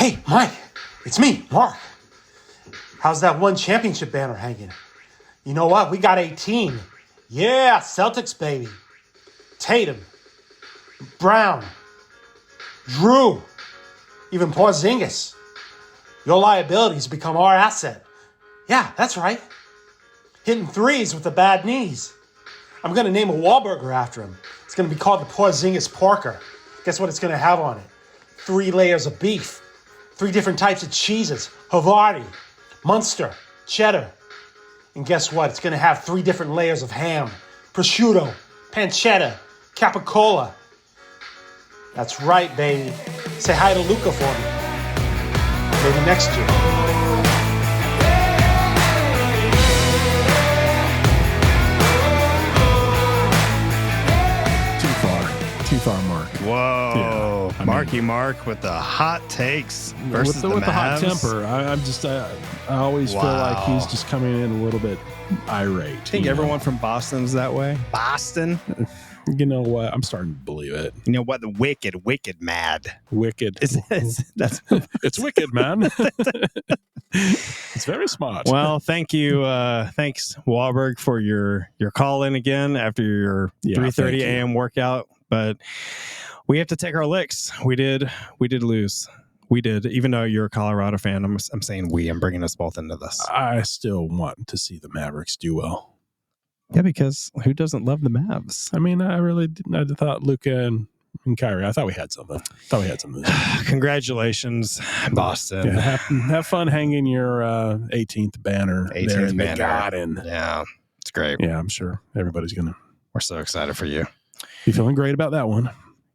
Hey, Mike, it's me, Mark. How's that one championship banner hanging? You know what? We got 18. Yeah, Celtics, baby. Tatum, Brown, Drew, even Porzingis. Your liabilities become our asset. Yeah, that's right. Hitting threes with the bad knees. I'm going to name a Wahlburger after him. It's going to be called the Porzingis Porker. Guess what it's going to have on it? 3 layers of beef. 3 different types of cheeses. Havarti, Munster, cheddar. And guess what? It's going to have 3 different layers of ham. Prosciutto, pancetta, capicola. That's right, baby. Say hi to Luca for me. Maybe next year. Too far, Mark. Whoa, Yeah, Marky Mark with the hot takes versus with the hot Mavs. temper. I always feel like he's just coming in a little bit irate. I think everyone from Boston's that way. Boston. You know what? I'm starting to believe it. You know what? The wicked mad. Wicked. That's It's wicked, man. It's very smart. Well, thank you. Thanks, Wahlberg, for your call in again after your 3:30 a.m. workout. But we have to take our licks. We did lose. We did. Even though you're a Colorado fan, I'm saying we. I'm bringing us both into this. I still want to see the Mavericks do well. Yeah, because who doesn't love the Mavs? I mean, I thought Luka and Kyrie, I thought we had something. Congratulations, Boston. Yeah, have fun hanging your 18th banner there in the Garden. Yeah, it's great. Yeah, I'm sure everybody's going to. We're so excited for you. Be feeling great about that one.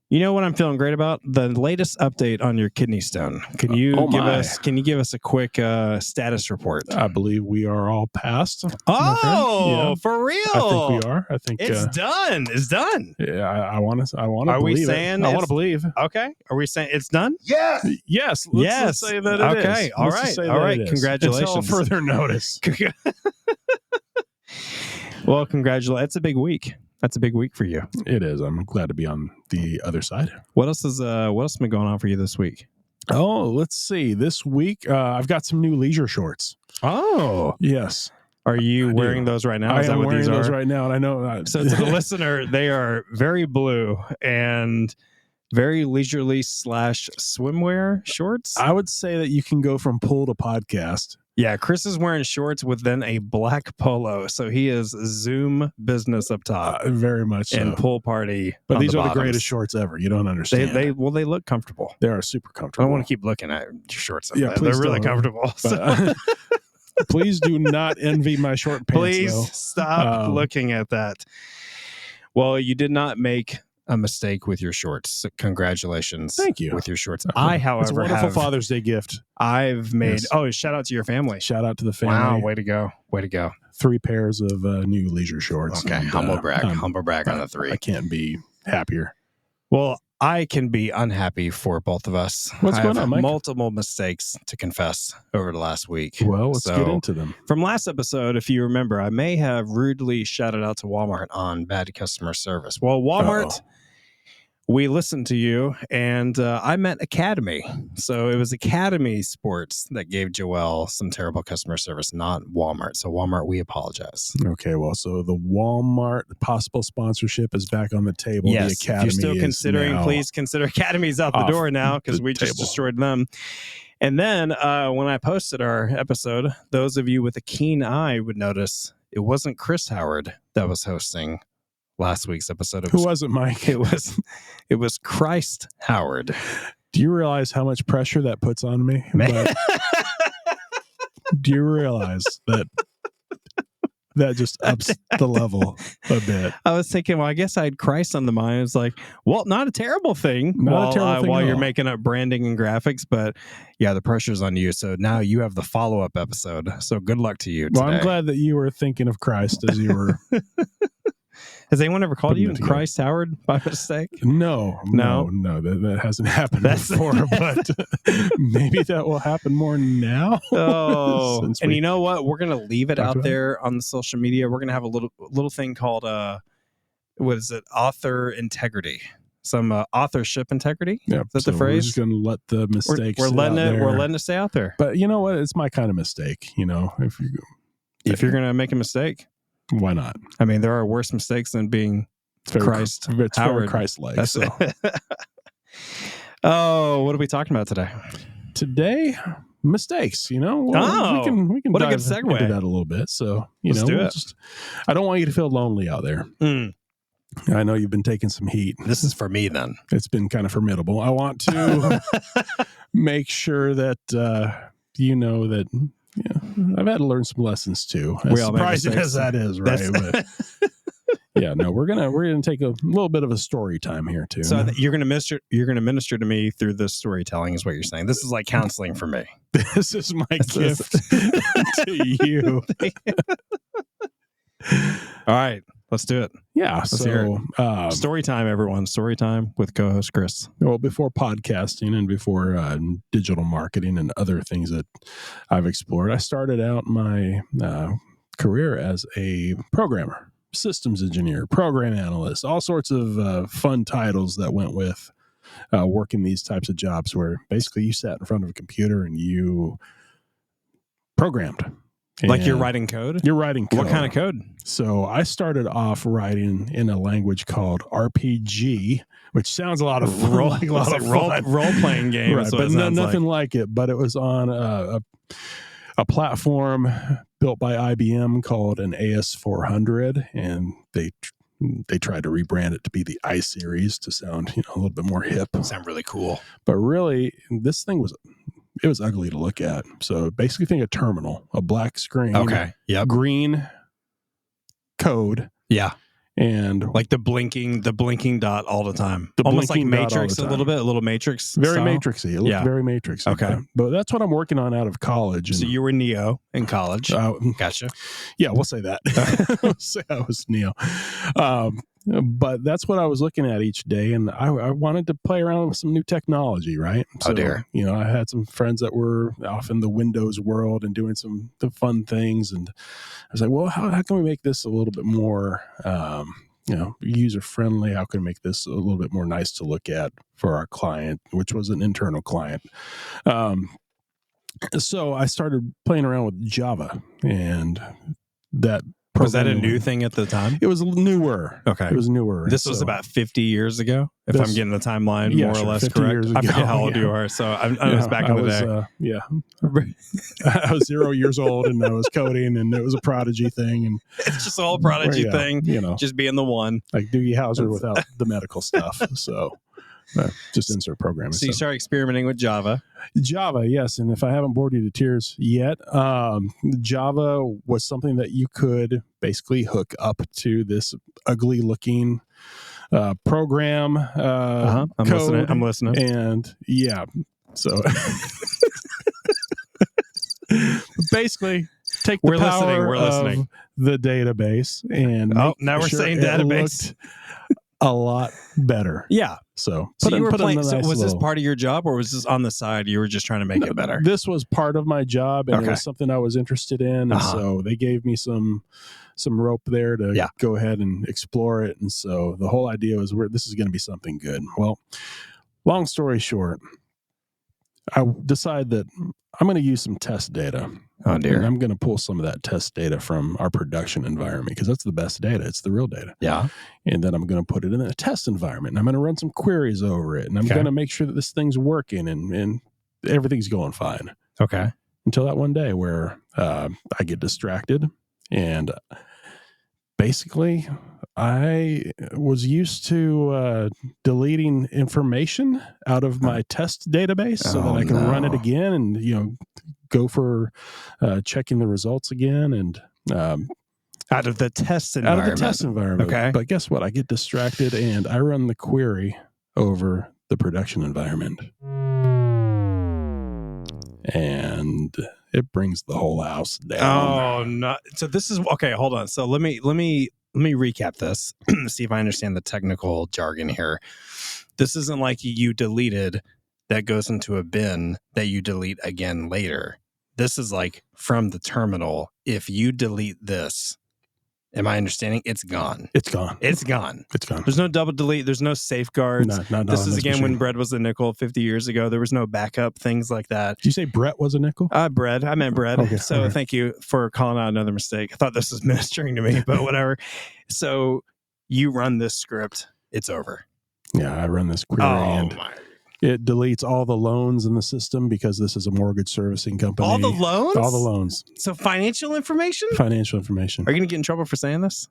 You know what I'm feeling great about? The latest update on your kidney stone. Can you give us a quick status report? I believe we are all passed. Oh, for real? I think we are. I think it's done. It's done. Yeah, I want to. Are believe we saying? I want to believe. Okay. Are we saying it's done? Yes. Yes. Let's say that it is. Okay. All right. All right. Congratulations. Until further notice. Well, congratulations. That's a big week. That's a big week for you. It is. I'm glad to be on the other side. What else has been going on for you this week? Oh, let's see. This week, I've got some new leisure shorts. Oh, yes. Are you wearing those right now? I am wearing those right now, and I know. So to the listener, they are very blue and very leisurely / swimwear shorts. I would say that you can go from pool to podcast. Yeah, Chris is wearing shorts with then a black polo, so he is Zoom business up top, very much so. And pool party. But these are the greatest shorts ever. You don't understand. They look comfortable. They are super comfortable. I don't want to keep looking at your shorts. Yeah, they're really comfortable. But, please do not envy my short pants. Please stop looking at that. Well, you did not make a mistake with your shorts. So congratulations. Thank you. With your shorts. I, however, it's a wonderful Father's Day gift. I've made, shout out to your family. Shout out to the family. Wow, way to go. Way to go. 3 pairs of new leisure shorts. Okay, and, humble brag on the 3. I can't be happier. Well, I can be unhappy for both of us. What's going on, Mike? Multiple mistakes to confess over the last week. Well, let's get into them. From last episode, if you remember, I may have rudely shouted out to Walmart on bad customer service. Well, Walmart, we listened to you, and I meant Academy. So it was Academy Sports that gave Joel some terrible customer service, not Walmart. So Walmart, we apologize. Okay, well, so the Walmart possible sponsorship is back on the table. Yes, the Academy if you're still considering, please consider Academy's out the door now because we just destroyed them. And then when I posted our episode, those of you with a keen eye would notice it wasn't Chris Howard that was hosting last week's episode. Who was it, Mike? It was Christ Howard. Do you realize how much pressure that puts on me? Do you realize that just ups the level a bit? I was thinking, well, I guess I had Christ on the mind. It's like, well, not a terrible thing. While you're making up branding and graphics, but yeah, the pressure's on you. So now you have the follow-up episode. So good luck to you today. Well, I'm glad that you were thinking of Christ as you were. Has anyone ever called you Christ Howard by mistake? No, that hasn't happened before, but maybe that will happen more now. Oh, and you know what? We're going to leave it out there on the social media. We're going to have a little thing called, author integrity. some authorship integrity. Yeah, Is that the We're phrase? just going to let the mistakes. We're sit letting out it. there. We're letting it stay out there. But you know what? It's my kind of mistake. If you're gonna make a mistake, why not? I mean, there are worse mistakes than being It's very, Christ. It's very Howard. Christ-like. That's So Oh, what are we talking about today? today, mistakes. We can what a dive good segue. into that a little bit. So Let's do it. I don't want you to feel lonely out there. I know you've been taking some heat. This is for me then. It's been kind of formidable. I want to make sure that you know that I've had to learn some lessons too. As We all make surprising mistakes. as that is, right? But, we're gonna take a little bit of a story time here too. So you're gonna minister to me through this storytelling, is what you're saying. This is like counseling for me. This is my gift to you. All right, let's do it. Yeah. Let's hear So, Story time, everyone. Story time with co-host Chris. well, before podcasting and before digital marketing and other things that I've explored, I started out my career as a programmer, systems engineer, program analyst, all sorts of fun titles that went with working these types of jobs where basically you sat in front of a computer and you programmed. Like you're And writing code? You're writing code. What kind of code? So I started off writing in a language called RPG, which sounds a lot of fun. Role, like a lot of role, fun. role-playing game. Right, Is what but it sounds nothing like. like it. But it was on a platform built by IBM called an AS400, and they tried to rebrand it to be the iSeries to sound a little bit more hip. Sound really cool. But really, this thing was ugly to look at. So basically, think a terminal, a black screen, Okay. Yep. green code, Yeah. and Like the blinking dot all the time. The Almost like blinking dot all Matrix the a little time. bit, a little Matrix. very style. matrixy. It looked Yeah. very matrixy. Okay. But that's what I'm working on out of college. So and- you were Neo in college. Gotcha. Yeah, we'll say that. We'll say I was Neo. But that's what I was looking at each day, and I wanted to play around with some new technology, right? Oh, dear. I had some friends that were off in the Windows world and doing some the fun things, and I was like, well, how can we make this a little bit more, user friendly? How can we make this a little bit more nice to look at for our client, which was an internal client? So I started playing around with Java, and that Was that a programming- new thing at the time? It was newer. Okay. It was newer. This was So- about 50 years ago, if This- I'm getting the timeline Yeah, more or sure, less 50 correct. years I forget ago, how old yeah. you are, so I was back in the day. I was 0 years old, and I was coding, and it was a Prodigy thing, and It's just a whole Prodigy yeah, thing, just being the one. like Doogie Howser without the medical stuff. So just insert programming. So you stuff. start experimenting with Java. Java, yes, and if I haven't bored you to tears yet, Java was something that you could basically hook up to this ugly-looking program I'm code. listening. And so basically take the We're listening, power we're listening. of the database and Oh, make now we're sure saying it database. looked a lot better. Yeah. So So put you were in a playing. nice So was this little- part of your job, or was this on the side? You were just trying to make it better. This was part of my job, and Okay. it was something I was interested in, and Uh-huh. so they gave me some rope there to Yeah. go ahead and explore it. And so the whole idea was, this is going to be something good. Well, long story short, I decided that I'm going to use some test data. Oh And dear. I'm going to pull some of that test data from our production environment because that's the best data. It's the real data. Yeah. And then I'm going to put it in a test environment, and I'm going to run some queries over it, and I'm Okay. going to make sure that this thing's working and everything's going fine. Okay. Until that one day where I get distracted, and basically I was used to deleting information out of my test database so that I can run it again and go for checking the results again and Out of the test out environment. of the test environment. Okay. But guess what? I get distracted and I run the query over the production environment. And it brings the whole house down. Oh no! So this is okay. Hold on. So let me recap this. See if I understand the technical jargon here. This isn't like you deleted that goes into a bin that you delete again later. This is like from the terminal. If you delete this, my understanding, it's gone. It's gone. It's gone. It's gone. There's no double delete. There's no safeguards. Not This on is again when machine. bread was a nickel 50 years ago. There was no backup, things like that. Did you say Brett was a nickel? Bread. I meant bread. Okay, So all right. thank you for calling out another mistake. I thought this was ministering to me, but whatever. So you run this script, it's over. Yeah, I run this query and my. it deletes all the loans in the system because this is a mortgage servicing company. All the loans? All the loans. So financial information? Financial information. Are you going to get in trouble for saying this?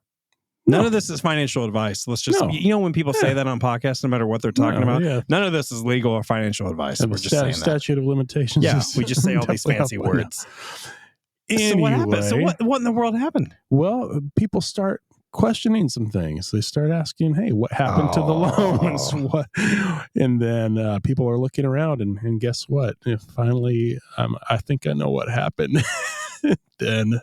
No. None of this is financial advice. Let's just, No. when people say that on podcasts, no matter what they're talking No, about, yeah. none of this is legal or financial advice. And We're the just saying that. statute of limitations. Yeah, is we just say all these definitely fancy up right now. words. So what happened? So Anyway, what in the world happened? Well, people start questioning some things. They start asking, "Hey, what happened to the loans?" What? And then people are looking around, and guess what? Finally, I think I know what happened. Then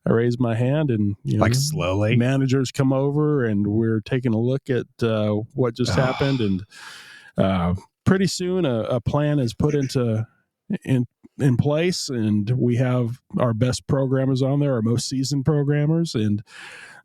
I raise my hand, and Slowly. managers come over, and we're taking a look at what just happened, and pretty soon a plan is put in place, and we have our best programmers on there, our most seasoned programmers, and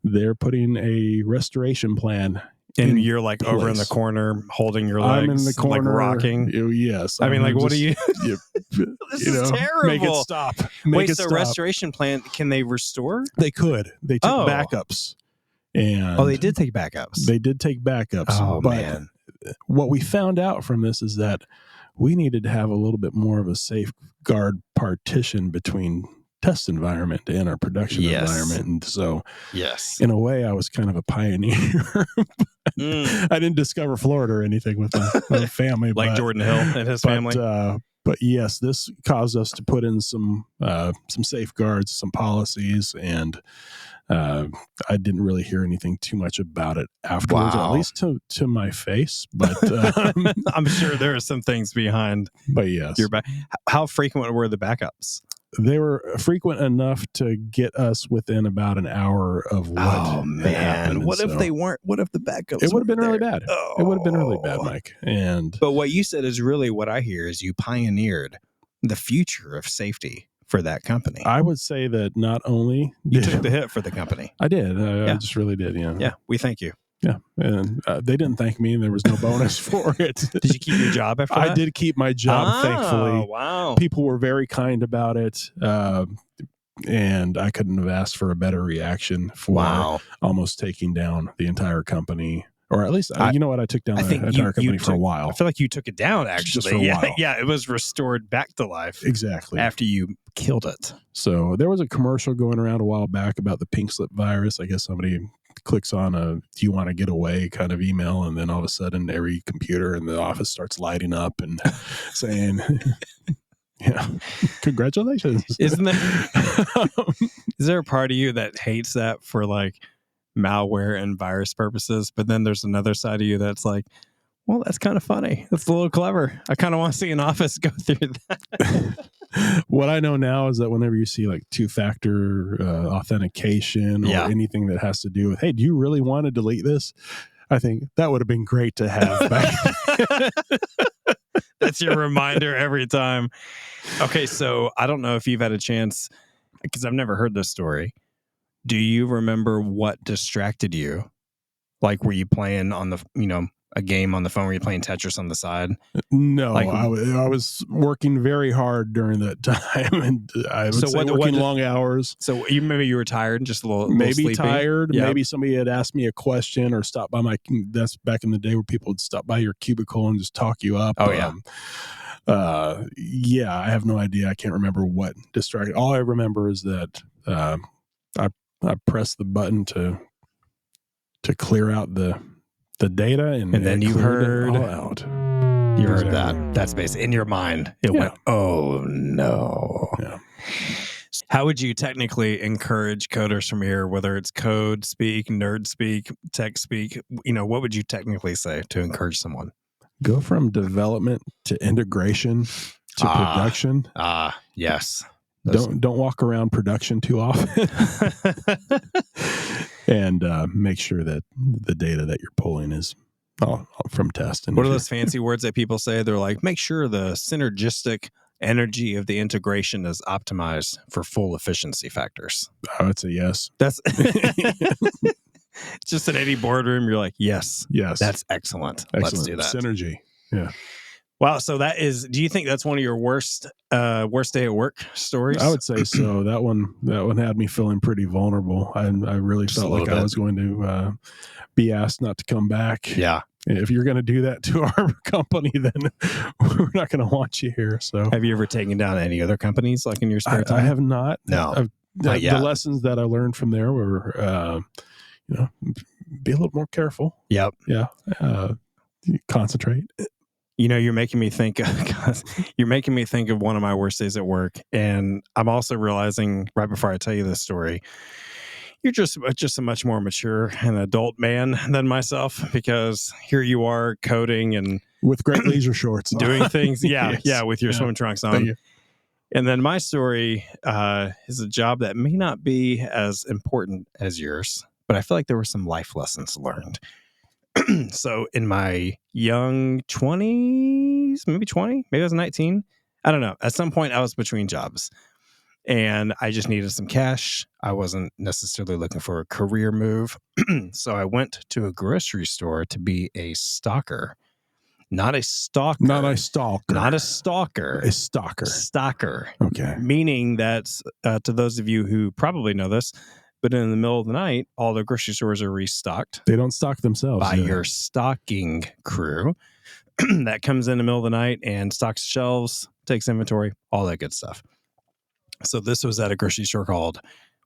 they're putting a restoration plan. And in you're like over in the place. corner holding your legs, I'm in the corner, like rocking. Yes, I mean, I'm what are you? you This you is know, terrible. Make it stop. Make Wait, it so stop. restoration plan, can they restore? They could. They took Oh. backups, and Oh, they did take backups. They did take backups. Oh, but man. what we found out from this is that we needed to have a little bit more of a safeguard partition between test environment and our production Yes. environment. And so Yes. in a way, I was kind of a pioneer. I didn't discover Florida or anything with my family. Like but, Jordan Hill and his family. But yes, this caused us to put in some safeguards, some policies, and I didn't really hear anything too much about it afterwards, Wow. at least to my face. But I'm sure there are some things behind but yes, your back. How frequent were the backups? they were frequent enough to get us within about an hour of what had happened. What if So they weren't? What if the backups? It would have been weren't really there? bad. Oh. It would have been really bad, Mike. And But what you said is really what I hear is you pioneered the future of safety for that company. I would say that not only You took the hit for the company. I did. Yeah. I just really did. Yeah. Yeah, we thank you. Yeah. And they didn't thank me, and there was no bonus for it. Did you keep your job after that? I did keep my job, thankfully. Wow. People were very kind about it. And I couldn't have asked for a better reaction for almost taking down the entire company. Or at least, you know what? I took down the entire company for a while. I feel like you took it down, actually. Just for a while. Yeah, it was restored back to life Exactly. after you killed it. So there was a commercial going around a while back about the pink slip virus. I guess somebody clicks on a "do you want to get away" kind of email, and then all of a sudden every computer in the office starts lighting up and saying, yeah, congratulations. Isn't there? Is there a part of you that hates that for like malware and virus purposes, but then there's another side of you that's like, well, that's kind of funny. That's a little clever. I kind of want to see an office go through that. What I know now is that whenever you see like two-factor authentication or anything that has to do with, hey, do you really want to delete this? I think that would have been great to have back. That's your reminder every time. Okay, so I don't know if you've had a chance, because I've never heard this story. Do you remember what distracted you? Like, were you playing on the, a game on the phone? Were you playing Tetris on the side? No, Like- I was working very hard during that time, and I would say working long hours. So maybe you were tired, just a little Maybe sleepy? tired. Yep. Maybe somebody had asked me a question or stopped by that's back in the day where people would stop by your cubicle and just talk you up. Oh, yeah. Yeah, I have no idea. I can't remember what distracted. All I remember is that I pressed the button to clear out the data, and then it you cleared it heard- all out. You heard Exactly. that. That's basically in your mind. It Yeah. went, oh no. Yeah. How would you technically encourage coders from here, whether it's code speak, nerd speak, tech speak? What would you technically say to encourage someone? Go from development to integration to production. Yes. Don't walk around production too often, and make sure that the data that you're pulling is all from test. And What are those fancy words that people say? They're like, make sure the synergistic energy of the integration is optimized for full efficiency factors. I would say yes. That's just in any boardroom. You're like, yes, Yes. that's excellent. excellent. Let's do that. Synergy. Yeah. Wow. So that is, do you think that's one of your worst day at work stories? I would say so. That one had me feeling pretty vulnerable. I really Just a felt like little I bit. was going to be asked not to come back. Yeah. If you're going to do that to our company, then we're not going to want you here. So Have you ever taken down any other companies like in your spare I time? have not. No. The yet. lessons that I learned from there were, be a little more careful. Yep. Yeah. Concentrate. You're making me think of one of my worst days at work. And I'm also realizing right before I tell you this story, you're just a much more mature and adult man than myself, because here you are coding and With great leisure shorts. doing things. Yeah. Yes. Yeah. With your Yeah. swim trunks Thank on. you. And then my story is a job that may not be as important as yours, but I feel like there were some life lessons learned. So in my young 20s, maybe 20, maybe I was 19. I don't know. At some point I was between jobs and I just needed some cash. I wasn't necessarily looking for a career move. So I went to a grocery store to be a stalker. Not a stalker. Not a stalker. Not a stalker. A stalker. Stalker. Okay. Meaning that, to those of you who probably know this, but in the middle of the night, all the grocery stores are restocked They don't stock themselves. by do they? your stocking crew that comes in the middle of the night and stocks shelves, takes inventory, all that good stuff. So this was at a grocery store called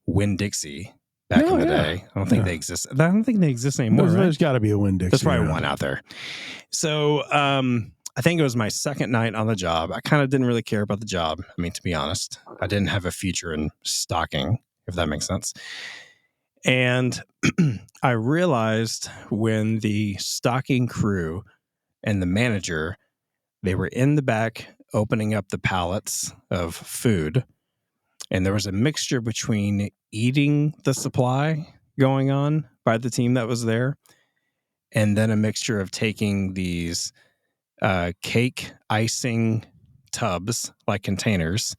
Winn-Dixie back in the day. I don't think they exist. I don't think they exist anymore. There's got to be a Winn-Dixie. There's probably around. one out there. So I think it was my second night on the job. I kind of didn't really care about the job. I mean, to be honest, I didn't have a future in stocking, if that makes sense. And I realized when the stocking crew and the manager, they were in the back opening up the pallets of food. And there was a mixture between eating the supply going on by the team that was there, and then a mixture of taking these cake icing tubs, like containers,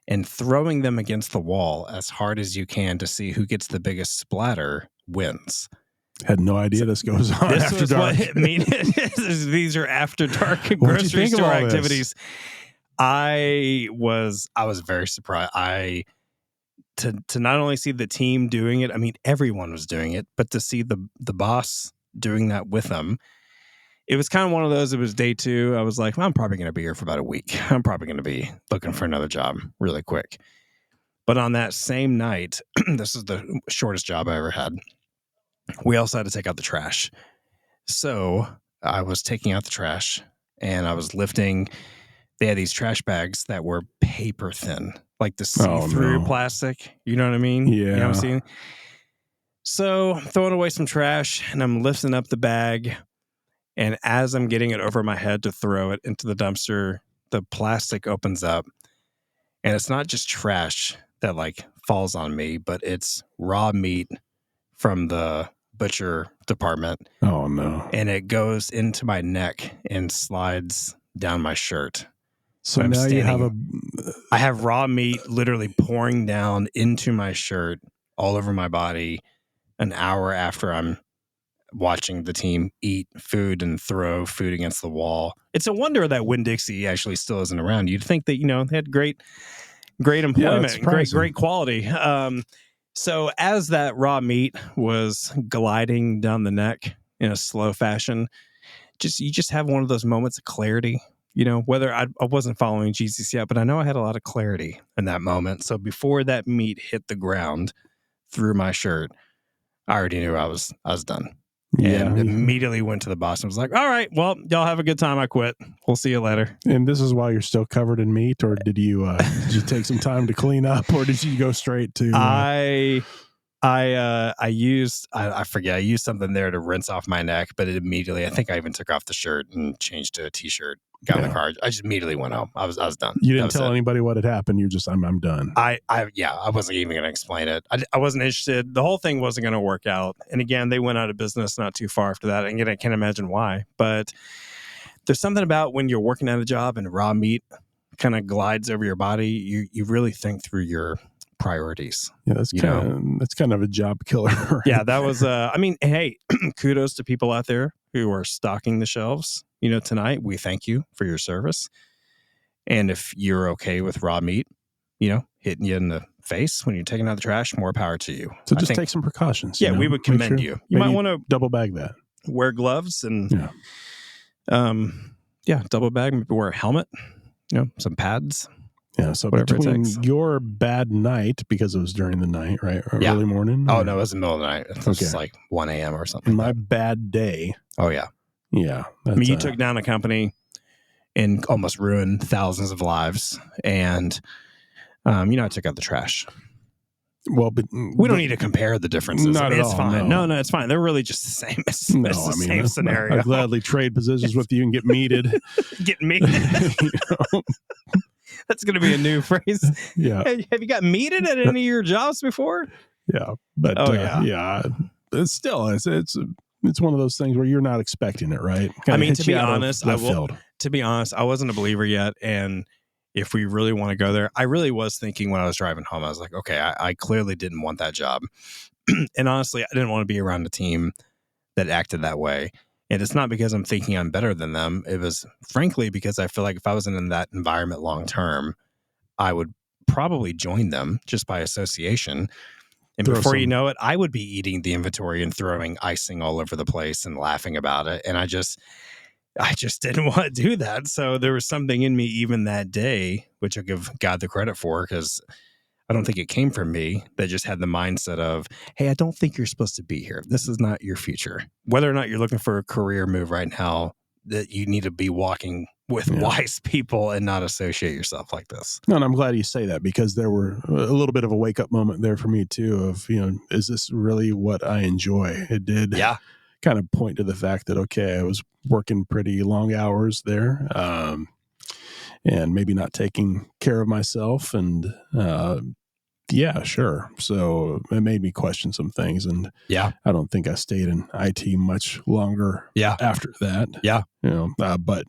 and throwing them against the wall as hard as you can to see who gets the biggest splatter wins. Had no idea this goes on This after was dark. what it means. These are after dark What'd you grocery think of store all this? activities. I was very surprised. To not only see the team doing it, I mean everyone was doing it, but to see the boss doing that with them, it was kind of one of those. It was day 2. I was like, well, I'm probably going to be here for about a week. I'm probably going to be looking for another job really quick. But on that same night, this is the shortest job I ever had. We also had to take out the trash. So I was taking out the trash and I was lifting. They had these trash bags that were paper thin, like the see-through plastic. You know what I mean? Yeah. You know what I'm saying? So I'm throwing away some trash and I'm lifting up the bag. And as I'm getting it over my head to throw it into the dumpster, the plastic opens up. And it's not just trash that like falls on me, but it's raw meat from the butcher department. Oh, no. And it goes into my neck and slides down my shirt. So I'm now you have I have raw meat literally pouring down into my shirt all over my body an hour after I'm watching the team eat food and throw food against the wall. It's a wonder that Winn-Dixie actually still isn't around. You'd think that, they had great employment, great quality. So as that raw meat was gliding down the neck in a slow fashion, you just have one of those moments of clarity. Whether I wasn't following Jesus yet, but I know I had a lot of clarity in that moment. So before that meat hit the ground through my shirt, I already knew I was done. And immediately went to the boss and was like, all right, well, y'all have a good time. I quit. We'll see you later. And this is why you're still covered in meat, or did you take some time to clean up, or did you go straight to? I used something there to rinse off my neck, but it immediately, I think I even took off the shirt and changed to a t-shirt, got in the car. I just immediately went home. I was done. You didn't tell anybody what had happened. You just, I'm done. I wasn't even going to explain it. I wasn't interested. The whole thing wasn't going to work out. And again, they went out of business not too far after that. And again, I can't imagine why, but there's something about when you're working at a job and raw meat kind of glides over your body, you really think through your priorities. Yeah, that's kind of a job killer. Right? Yeah, that was I mean, hey, kudos to people out there who are stocking the shelves. Tonight we thank you for your service. And if you're okay with raw meat, hitting you in the face when you're taking out the trash, more power to you. So just take some precautions. Yeah, we would commend you. You might want to double bag that. Wear gloves and double bag, maybe wear a helmet, some pads. Yeah, so between your bad night, because it was during the night, right? Or early morning? Oh, no, it was the middle of the night. It was like 1 a.m. or something. And my bad day. Oh, yeah. Yeah. I mean, you took down a company and almost ruined thousands of lives. And, I took out the trash. Well, but we don't need to compare the differences. Not at it's all, fine. No, it's fine. They're really just the same. It's the same scenario. I'd gladly trade positions with you and get meated. Get meated. That's going to be a new phrase. Yeah. Hey, have you got meated at any of your jobs before? Yeah. But it's still, it's one of those things where you're not expecting it, right? I mean, to be honest, I wasn't a believer yet. And if we really want to go there, I really was thinking when I was driving home, I was like, okay, I clearly didn't want that job. And honestly, I didn't want to be around a team that acted that way. And it's not because I'm thinking I'm better than them. It was frankly because I feel like if I wasn't in that environment long term, I would probably join them just by association. And before you know it, I would be eating the inventory and throwing icing all over the place and laughing about it. And I just didn't want to do that. So there was something in me even that day, which I give God the credit for, because I don't think it came from me, that just had the mindset of, hey, I don't think you're supposed to be here. This is not your future. Whether or not you're looking for a career move right now, that you need to be walking with wise people and not associate yourself like this. No, and I'm glad you say that, because there were a little bit of a wake up moment there for me too of, is this really what I enjoy? It did kind of point to the fact that, okay, I was working pretty long hours there, and maybe not taking care of myself. And sure. So it made me question some things. And I don't think I stayed in IT much longer after that. But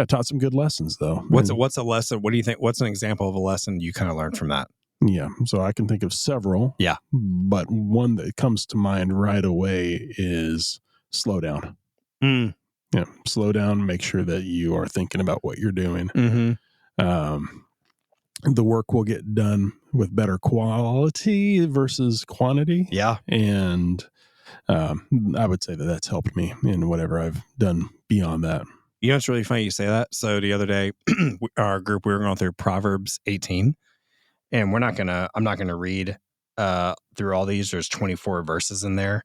taught some good lessons though. What's a lesson? What do you think? What's an example of a lesson you kind of learned from that? Yeah. So I can think of several. Yeah. But one that comes to mind right away is slow down. Yeah. Slow down. Make sure that you are thinking about what you're doing. The work will get done with better quality versus quantity. Yeah. And I would say that that's helped me in whatever I've done beyond that. It's really funny you say that. So the other day, our group, we were going through Proverbs 18. And I'm not going to read through all these. There's 24 verses in there.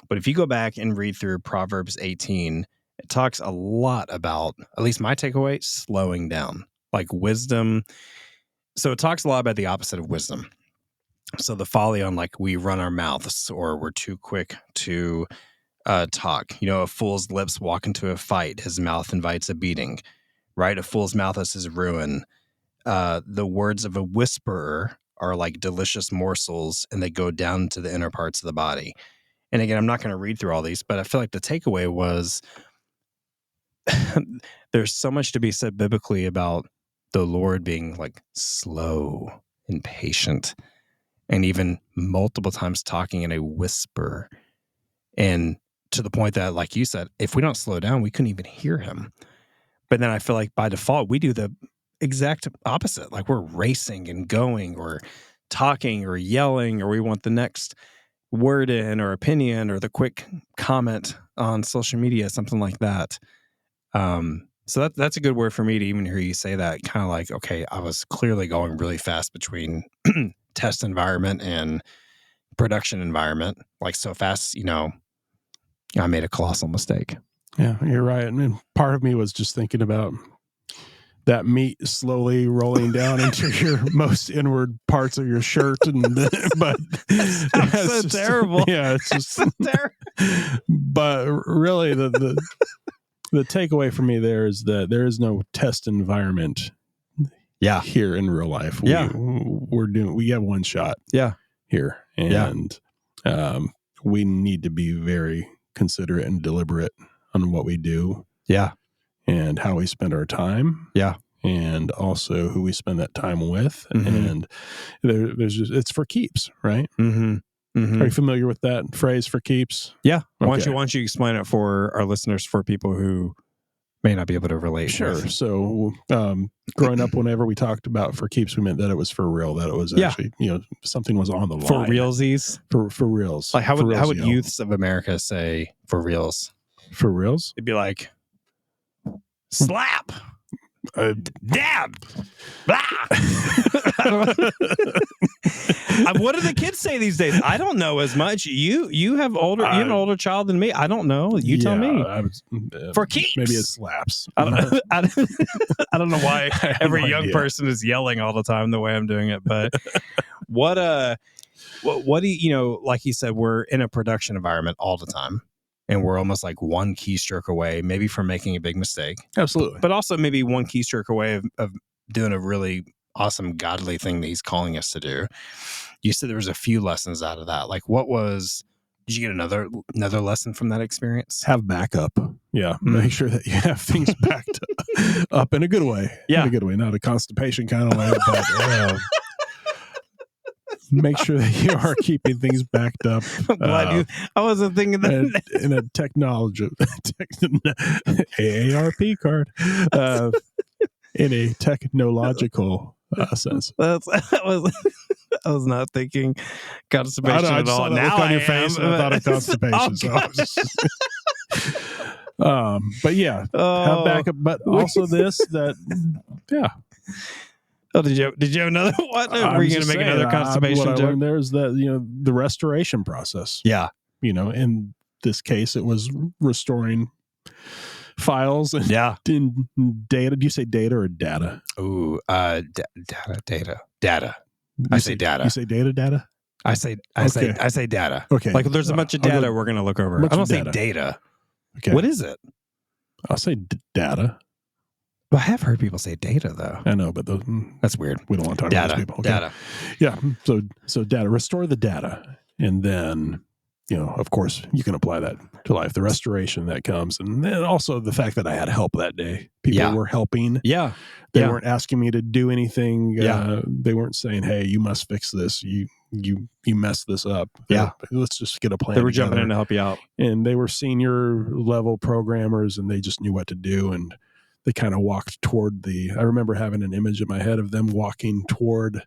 But if you go back and read through Proverbs 18, it talks a lot about, at least my takeaway, slowing down, like wisdom. So it talks a lot about the opposite of wisdom. So the folly on like we run our mouths or we're too quick to talk. A fool's lips walk into a fight. His mouth invites a beating, right? A fool's mouth is his ruin. The words of a whisperer are like delicious morsels, and they go down to the inner parts of the body. And again, I'm not going to read through all these, but I feel like the takeaway was there's so much to be said biblically about the Lord being like slow and patient, and even multiple times talking in a whisper. And to the point that, like you said, if we don't slow down, we couldn't even hear him. But then I feel like by default, we do the exact opposite. Like we're racing and going or talking or yelling, or we want the next word in or opinion or the quick comment on social media, something like that. So that's a good word for me to even hear you say that. Kind of like, okay, I was clearly going really fast between test environment and production environment, like so fast, I made a colossal mistake. Yeah, you're right. I mean, part of me was just thinking about that meat slowly rolling down into your most inward parts of your shirt, but that's so terrible. Yeah, it's just so terrible. But really, the takeaway for me there is that there is no test environment. Yeah, here in real life, we have one shot. Yeah, here, and we need to be very considerate and deliberate on what we do. Yeah. And how we spend our time. Yeah. and also who we spend that time with. Mhm. And there's just, it's for keeps, right? Mm-hmm. Mm-hmm. Are you familiar with that phrase, for keeps? Yeah. Why Okay. don't you explain it for our listeners, for people who may not be able to relate? Sure. with? So, growing up, whenever we talked about for keeps, we meant that it was for real, that it was Yeah. actually, something was on the line. For realsies? For reals. Like how For would reals, youths of America say for reals? For reals? It'd be like slap, dab, blah. What do the kids say these days? I don't know as much. You have an older child than me. I don't know. You tell me. For keeps. Maybe it slaps. I don't know why I have every no young idea. person is yelling all the time the way I'm doing it. But what do you, like you said, we're in a production environment all the time. And we're almost like one keystroke away, maybe from making a big mistake, Absolutely. but also maybe one keystroke away of doing a really awesome, godly thing that he's calling us to do. You said there was a few lessons out of that. Like, did you get another lesson from that experience? Have backup. Yeah. Mm. Make sure that you have things backed up in a good way. Yeah. In a good way, not a constipation kind of way, but make sure that you are keeping things backed up. I'm glad I wasn't thinking that. In a technology, AARP card, in a technological sense. I was not thinking constipation I at just all. saw that Now look on your I face am. and I thought of constipation. So I was just, but yeah, have backup. But also yeah. Oh, did you have another one? Were you going to make another constipation what I joke? learned there is that the restoration process. Yeah. In this case, it was restoring files and Yeah. in data. Do you say data or data? Ooh, data. I say data. You say data? I say data. Okay. Like there's a bunch of I'll go- data we're going to look over. bunch I don't of say data. data. Okay. What is it? I'll say data. Well, I have heard people say data though. I know, but That's weird. we don't want to talk Data. about those people. Okay. Data. Yeah. So data, restore the data. And then, of course, you can apply that to life, the restoration that comes. And then also the fact that I had help that day. People were helping. Yeah. They weren't asking me to do anything. Yeah. They weren't saying, hey, you must fix this. You messed this up. Yeah. Let's just get a plan. They were together. jumping in to help you out. And they were senior level programmers and they just knew what to do. And they kind of walked toward I remember having an image in my head of them walking toward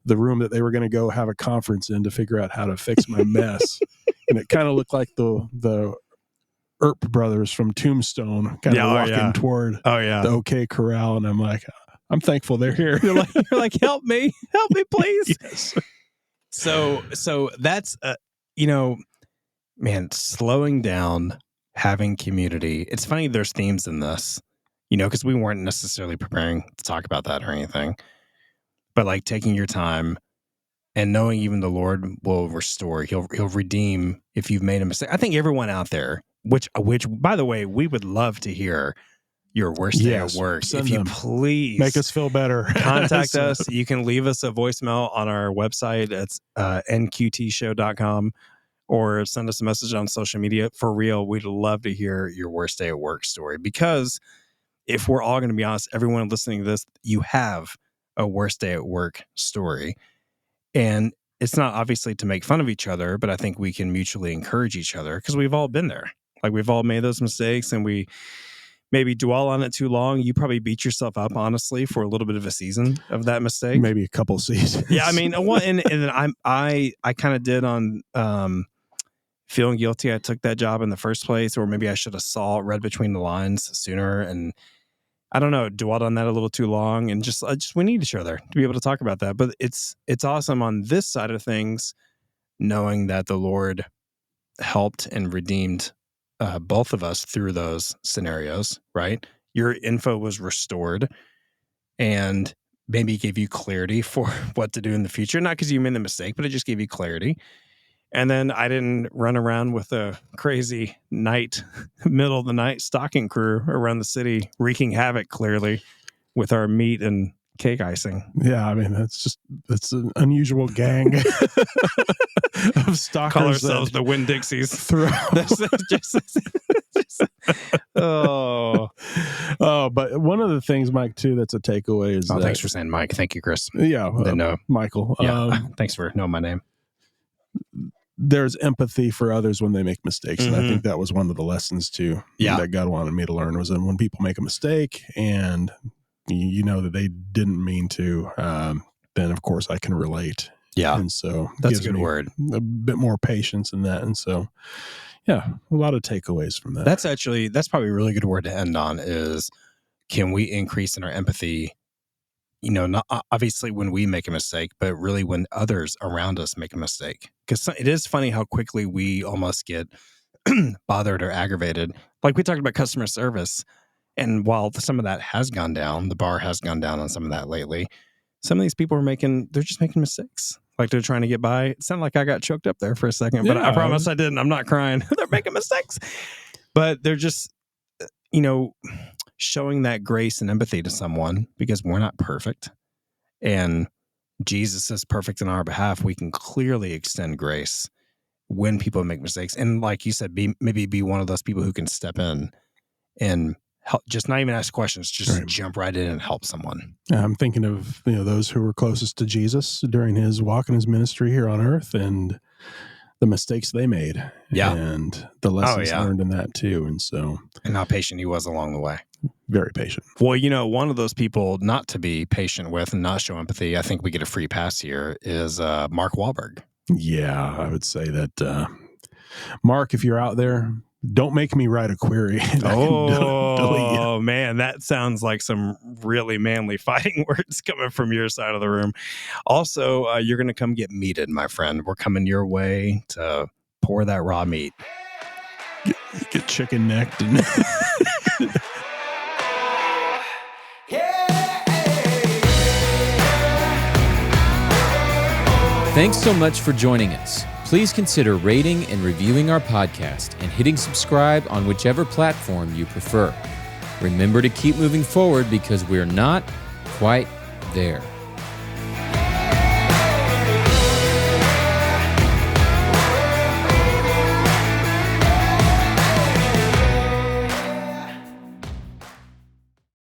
the room that they were going to go have a conference in to figure out how to fix my mess. And it kind of looked like the Earp brothers from Tombstone kind of walking toward the OK Corral. And I'm like, I'm thankful they're here. You're like, help me, please. Yes. So that's, man, slowing down, having community. It's funny. There's themes in this, because we weren't necessarily preparing to talk about that or anything, but like taking your time and knowing even the Lord will restore, he'll redeem if you've made a mistake. I think everyone out there, which by the way, we would love to hear your worst day at work. Send if you them. please Make us feel better. contact us. You can leave us a voicemail on our website. It's nqtshow.com or send us a message on social media. For real, we'd love to hear your worst day at work story, because if we're all going to be honest, everyone listening to this, you have a worst day at work story. And it's not obviously to make fun of each other, but I think we can mutually encourage each other because we've all been there. Like we've all made those mistakes and we maybe dwell on it too long. You probably beat yourself up, honestly, for a little bit of a season of that mistake. Maybe a couple seasons. Yeah, I mean, and I kind of did on feeling guilty I took that job in the first place, or maybe I should have read between the lines sooner, and I don't know, dwelled on that a little too long, and just we need each other to be able to talk about that. But it's awesome on this side of things, knowing that the Lord helped and redeemed both of us through those scenarios, right? Your info was restored and maybe gave you clarity for what to do in the future. Not because you made the mistake, but it just gave you clarity. And then I didn't run around with a crazy middle of the night stalking crew around the city, wreaking havoc clearly with our meat and cake icing. Yeah, I mean, that's an unusual gang of stalkers. Call ourselves the Winn-Dixies. But one of the things, Mike, too, that's a takeaway is that, thanks for saying Mike. Thank you, Chris. Yeah, Michael. Yeah, thanks for knowing my name. There's empathy for others when they make mistakes. And I think that was one of the lessons too that God wanted me to learn, was that when people make a mistake and you know that they didn't mean to, then of course I can relate. Yeah. And so that's a good word. A bit more patience in that. And so, yeah, a lot of takeaways from that. That's probably a really good word to end on, is can we increase in our empathy? You know, not obviously when we make a mistake, but really when others around us make a mistake. Because it is funny how quickly we almost get bothered or aggravated. Like we talked about customer service. And while some of that has gone down, the bar has gone down on some of that lately, some of these people they're just making mistakes. Like they're trying to get by. It sounded like I got choked up there for a second, but I promise I didn't. I'm not crying. They're making mistakes. But they're just, showing that grace and empathy to someone, because we're not perfect. And Jesus is perfect on our behalf. We can clearly extend grace when people make mistakes. And like you said, maybe be one of those people who can step in and help, just not even ask questions, just jump right in and help someone. I'm thinking of those who were closest to Jesus during his walk in his ministry here on earth, and the mistakes they made, and the lessons learned in that too. And how patient he was along the way. Very patient. Well, one of those people not to be patient with and not show empathy, I think we get a free pass here, is Mark Wahlberg. Yeah, I would say that, Mark, if you're out there, don't make me write a query. Oh, man, that sounds like some really manly fighting words coming from your side of the room. Also, you're going to come get meated, my friend. We're coming your way to pour that raw meat. Get chicken necked and... Thanks so much for joining us. Please consider rating and reviewing our podcast and hitting subscribe on whichever platform you prefer. Remember to keep moving forward, because we're not quite there.